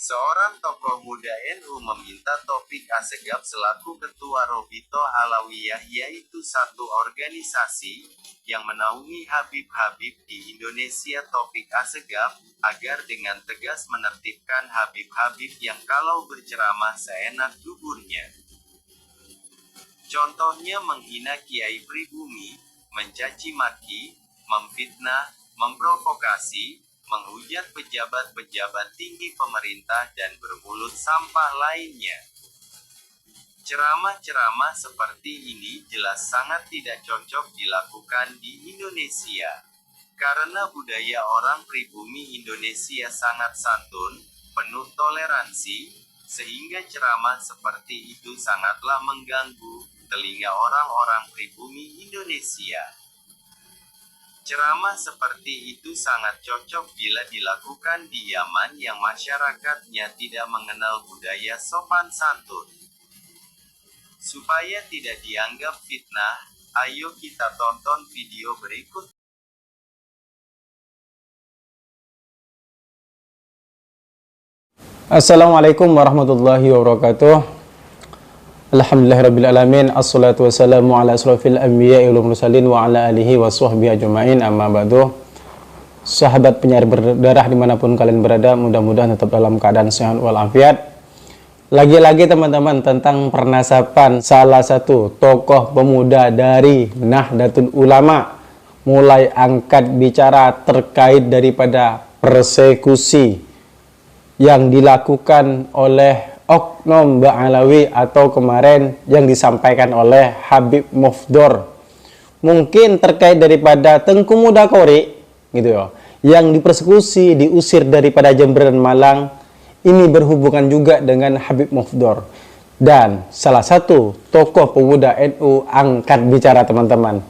Seorang tokoh muda NU meminta Taufik Assegaf selaku Ketua Robitoh Alawiyah, yaitu satu organisasi yang menaungi Habib-Habib di Indonesia, Taufik Assegaf, agar dengan tegas menertibkan Habib-Habib yang kalau berceramah seenak duburnya. Contohnya menghina Kiai Pribumi, mencaci maki, memfitnah, memprovokasi, menghujat pejabat-pejabat tinggi pemerintah dan bermulut sampah lainnya. Ceramah-ceramah seperti ini jelas sangat tidak cocok dilakukan di Indonesia. Karena budaya orang pribumi Indonesia sangat santun, penuh toleransi, sehingga ceramah seperti itu sangatlah mengganggu telinga orang-orang pribumi Indonesia. Ceramah seperti itu sangat cocok bila dilakukan di Yaman yang masyarakatnya tidak mengenal budaya sopan santun. Supaya tidak dianggap fitnah, ayo kita tonton video berikut. Assalamualaikum warahmatullahi wabarakatuh. Alhamdulillahirrabbilalamin. Assalatu wassalamu ala asrafil anbiya'i wal mursalin wa ala alihi wa sahbihi ajma'in, amma ba'du. Sahabat penyair berdarah dimanapun kalian berada, mudah-mudahan tetap dalam keadaan sehat walafiat. Lagi-lagi teman-teman, tentang pernasaban salah satu tokoh pemuda dari Nahdlatul Ulama mulai angkat bicara terkait daripada persekusi yang dilakukan oleh Oknum Ba'alawi atau kemarin yang disampaikan oleh Habib Mufdor. Mungkin terkait daripada Tengku Muda Kori gitu ya, yang dipersekusi, diusir daripada Jember dan Malang. Ini berhubungan juga dengan Habib Mufdor. Dan salah satu tokoh pemuda NU angkat bicara teman-teman.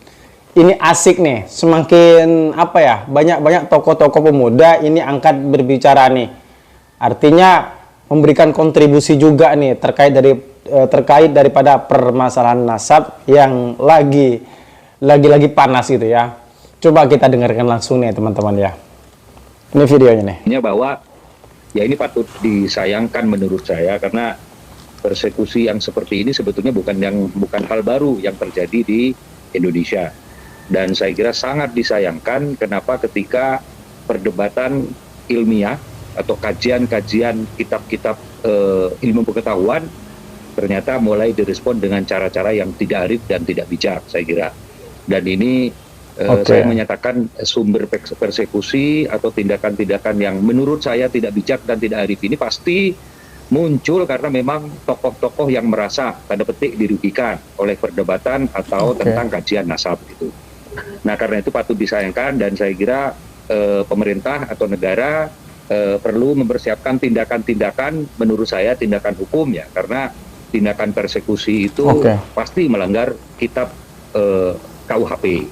Ini asik nih, semakin apa ya, banyak-banyak tokoh-tokoh pemuda ini angkat berbicara nih. Artinya memberikan kontribusi juga nih terkait daripada permasalahan nasab yang lagi panas gitu ya. Coba kita dengarkan langsung nih teman-teman ya. Ini videonya nih. Bahwa ya ini patut disayangkan menurut saya, karena persekusi yang seperti ini sebetulnya bukan hal baru yang terjadi di Indonesia. Dan saya kira sangat disayangkan kenapa ketika perdebatan ilmiah atau kajian-kajian kitab-kitab ilmu pengetahuan ternyata mulai direspon dengan cara-cara yang tidak arif dan tidak bijak, saya kira. Dan ini saya menyatakan sumber persekusi atau tindakan-tindakan yang menurut saya tidak bijak dan tidak arif ini pasti muncul karena memang tokoh-tokoh yang merasa tanda petik dirugikan oleh perdebatan atau tentang kajian nasab gitu. Nah, karena itu patut disayangkan, dan saya kira pemerintah atau negara perlu mempersiapkan tindakan-tindakan, menurut saya tindakan hukum ya, karena tindakan persekusi itu pasti melanggar kitab KUHP,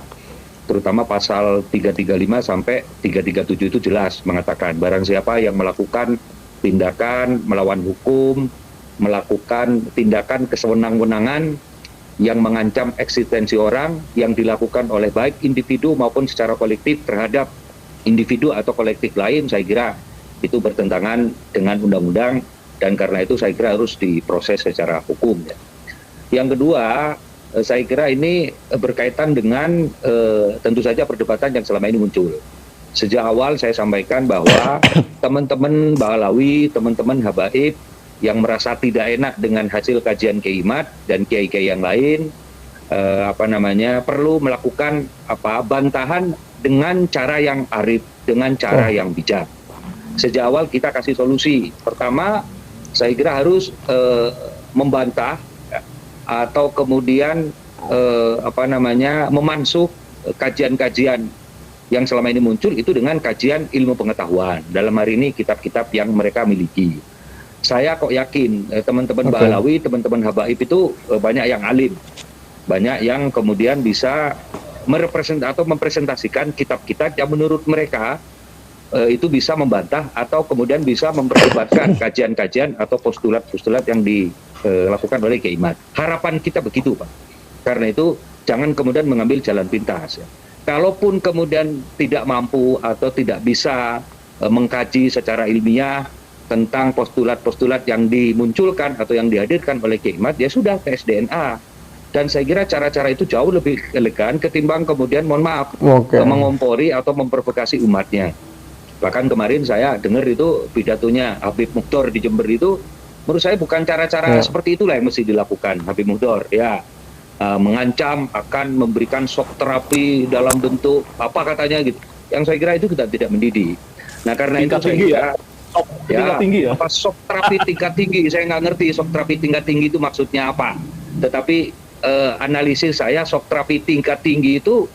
terutama pasal 335 sampai 337 itu jelas mengatakan barang siapa yang melakukan tindakan melawan hukum, melakukan tindakan kesewenang-wenangan yang mengancam eksistensi orang yang dilakukan oleh baik individu maupun secara kolektif terhadap individu atau kolektif lain, saya kira itu bertentangan dengan undang-undang, dan karena itu saya kira harus diproses secara hukum ya. Yang kedua, saya kira ini berkaitan dengan tentu saja perdebatan yang selama ini muncul. Sejak awal saya sampaikan bahwa teman-teman Ba'alawi, teman-teman habaib yang merasa tidak enak dengan hasil kajian Kiai Imad dan kiai-kiai yang lain perlu melakukan bantahan dengan cara yang arif, dengan cara yang bijak. Sejak awal kita kasih solusi. Pertama, saya kira harus membantah atau kemudian memansuh kajian-kajian yang selama ini muncul itu dengan kajian ilmu pengetahuan. Dalam hari ini kitab-kitab yang mereka miliki. Saya kok yakin teman-teman Ba'alawi, teman-teman habaib itu banyak yang alim, banyak yang kemudian bisa mempresentasikan kitab-kitab yang menurut mereka itu bisa membantah atau kemudian bisa memperdebatkan kajian-kajian atau postulat-postulat yang dilakukan oleh Kiai Imad. Harapan kita begitu, Pak. Karena itu jangan kemudian mengambil jalan pintas ya. Kalaupun kemudian tidak mampu atau tidak bisa mengkaji secara ilmiah tentang postulat-postulat yang dimunculkan atau yang dihadirkan oleh Kiai Imad, ya sudah ke SDNA. Dan saya kira cara-cara itu jauh lebih elegan ketimbang kemudian mohon maaf mengompori atau memprovokasi umatnya. Bahkan kemarin saya dengar itu pidatonya Habib Mukhtar di Jember itu, menurut saya bukan cara-cara seperti itulah yang mesti dilakukan Habib Mukhtar. Ya, mengancam akan memberikan shock terapi dalam bentuk apa katanya gitu. Yang saya kira itu tidak mendidik. Nah karena tingkat itu saya tinggi kira, tingkat tinggi ya. apa shock terapi tingkat tinggi, saya nggak ngerti shock terapi tingkat tinggi itu maksudnya apa. Tetapi analisis saya, shock terapi tingkat tinggi itu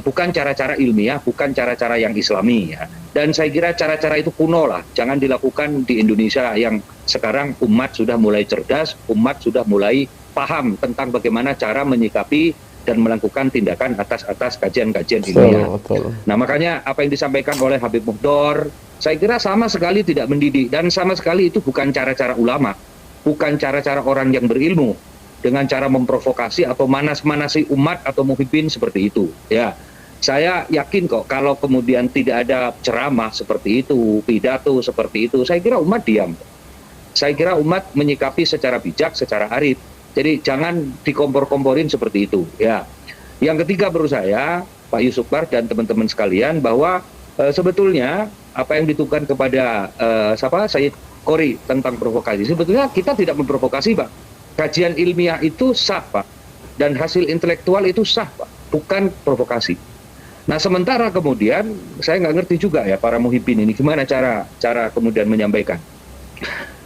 bukan cara-cara ilmiah, bukan cara-cara yang islami ya. Dan saya kira cara-cara itu kuno lah, jangan dilakukan di Indonesia yang sekarang umat sudah mulai cerdas, umat sudah mulai paham tentang bagaimana cara menyikapi dan melakukan tindakan atas kajian-kajian ilmiah. Betul. Nah makanya apa yang disampaikan oleh Habib Mukhtar, saya kira sama sekali tidak mendidik, dan sama sekali itu bukan cara-cara ulama, bukan cara-cara orang yang berilmu dengan cara memprovokasi atau manas-manasi umat atau muhibbin seperti itu. Ya, saya yakin kok kalau kemudian tidak ada ceramah seperti itu, pidato seperti itu, saya kira umat diam. Saya kira umat menyikapi secara bijak, secara arif. Jadi jangan dikompor-komporin seperti itu. Ya. Yang ketiga menurut saya, Pak Yusufbar dan teman-teman sekalian, bahwa sebetulnya apa yang ditukan kepada Sayyid Qori tentang provokasi, sebetulnya kita tidak memprovokasi, Pak. Kajian ilmiah itu sah, Pak, dan hasil intelektual itu sah, Pak, bukan provokasi. Nah sementara kemudian saya nggak ngerti juga ya para muhibbin ini gimana cara kemudian menyampaikan.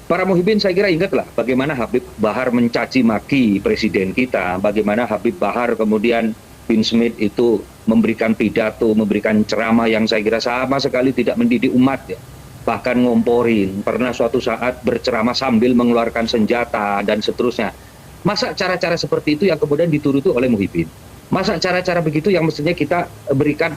Para muhibbin saya kira ingatlah bagaimana Habib Bahar mencaci maki presiden kita, bagaimana Habib Bahar kemudian bin Smith itu memberikan pidato, memberikan ceramah yang saya kira sama sekali tidak mendidik umat ya. Bahkan ngomporin, pernah suatu saat berceramah sambil mengeluarkan senjata dan seterusnya. Masa cara-cara seperti itu yang kemudian dituruti oleh muhibbin? Masa cara-cara begitu yang mestinya kita berikan